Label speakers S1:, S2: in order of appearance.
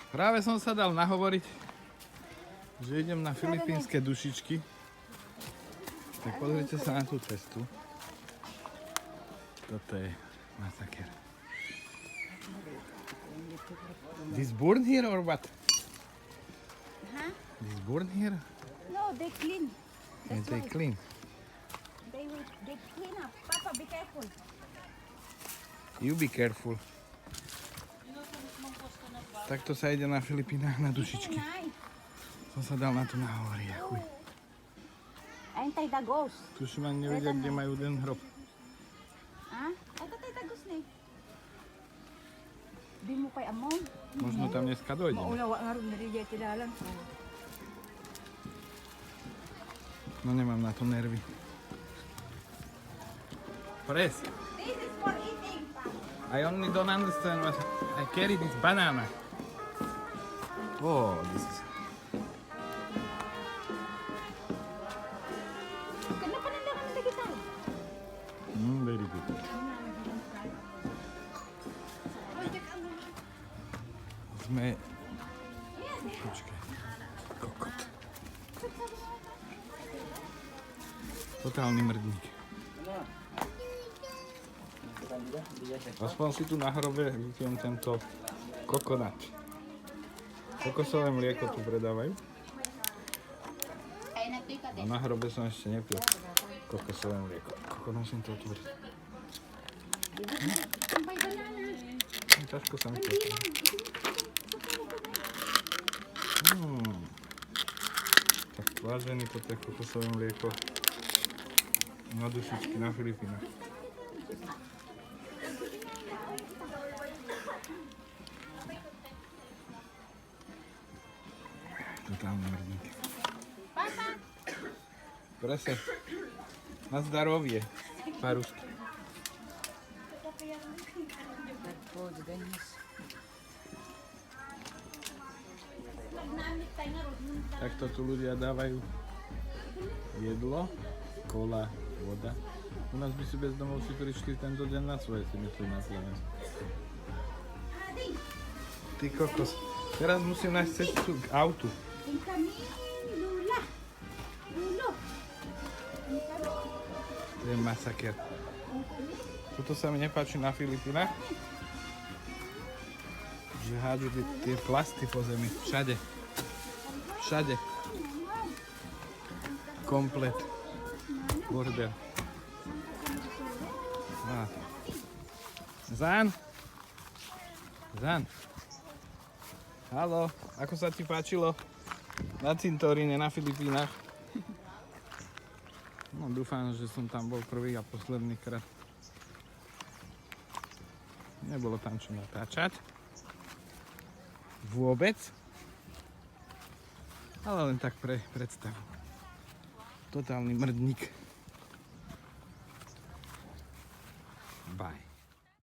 S1: Práve som sa dal nahovoriť, že idem na filipínske dušičky. Tak pozrite sa na tú cestu. Toto je masaker. This burn here or what?
S2: Huh?
S1: This burn here?
S2: No, they clean.
S1: Yeah,
S2: That's
S1: they
S2: why.
S1: clean.
S2: They clean up. Papa, be careful.
S1: You be careful. Takto sa ide na Filipínach na dušičky.
S2: Nice.
S1: Som sa dal na to nahovoriť. Chuj.
S2: Antay-dagos.
S1: Tuším ani nevedia, kde majú ten hrob.
S2: Ha? Ay, tatay-dagos na eh. Di mo kay amon.
S1: Možno tam dneska dojdeme.
S2: Maulawa nga rin nariya tilalan.
S1: No nemám na to nervy. Press.
S2: This is for eating, Papa.
S1: I only don't understand what I carry this banana. Oh, this is...
S2: Kenapa nanda ka nanda kita?
S1: very good. Sme... Počkaj. Kokot. Totálny mrdník. Aspoň si tu na hrobe vypijem tento kokonát. Kokosové mlieko tu predávajú. A na hrobe som ešte nepil kokosové mlieko. Kokot, musím to otvoriť. Ťažko sa mi to otvorí. Tak vážený, toto je kokosové mlieko na dušičky na Filipínach. Totálny mrdník. Prese. Na zdarovie. Parušky. Takto tu ľudia dávajú jedlo, kola, voda. U nás by si bezdomovci prišli tento deň na svoje, si myslím, na Slovensku. Ty kokos. Teraz musím nájsť cestu k autu.
S2: Lula. Lulo.
S1: To je masaker. Toto sa mi nepáči na Filipínach. Že hádžu tie plasty po zemi. Všade. Všade. Komplet. Bordel. Zan? Zan? Haló, ako sa ti páčilo na cintoríne na Filipínach? No dúfam, že som tam bol prvý a posledný krát. Nebolo tam čo natáčať. Vôbec. Ale len tak pre predstavu. Totálny mrdník. Bye.